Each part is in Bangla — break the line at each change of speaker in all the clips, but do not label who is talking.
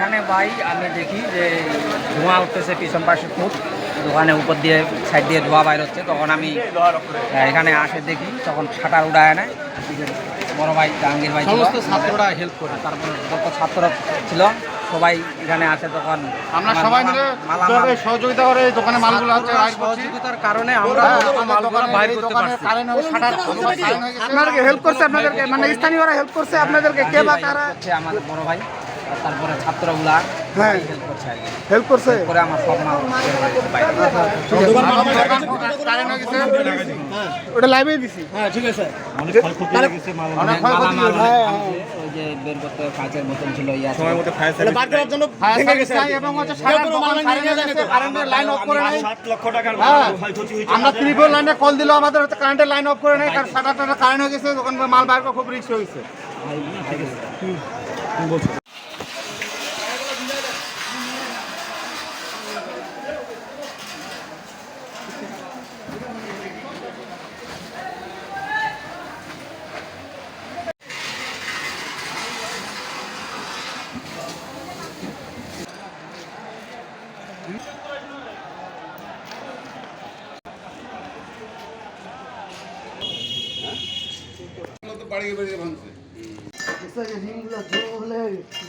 এখানে ভাই আমি দেখি যে ধোঁয়া উঠতেছে পিছন পাশে খুব দোকানে উপর দিয়ে সাইড দিয়ে ধোঁয়া বাইর হচ্ছে, তখন আমি এখানে আসে দেখি, তখন শাটার উড়ায় নেয়। বড় ভাই জাহাঙ্গীর ভাই
সমস্ত ছাত্ররা হেল্প করে,
তারপরে যত ছাত্র ছিল সবাই এখানে আসে, তখন
আমরা সবাই মিলে সহযোগিতা করে দোকানে মালগুলো হচ্ছে সহযোগিতার কারণে আমরা মালগুলো বাইর করতে পারছি।
আপনাদেরকে হেল্প করছে, আপনাদেরকে মানে স্থানীয়রা হেল্প করছে আপনাদেরকে, কে বা কারা?
আমাদের বড় ভাই, তারপরে ছাত্রগুলা
হ্যাঁ
হেল্প করছে আর কি।
হেল্প করছে
করে আমার সব মাল
ওটা লাইভে দিছি।
হ্যাঁ ঠিক আছে,
ওই যে বের করতে কাঁচের বোতল ছিল, সময় মতো
বার করার জন্য ভেঙে গেছে এবং হচ্ছে কারেন্টের লাইন অফ করে নাই।
7 লক্ষ টাকার
আমরা ত্রিপুরা লাইনে কল দিল, আমাদের হচ্ছে কারেন্টের লাইন অফ করে নাই, কারণ সাটাটা কারেন্ট হয়ে গেছে, দোকান মাল বাইর করা খুব রিস্ক হয়ে গেছে।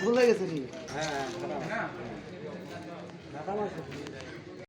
ভুলে গেছে।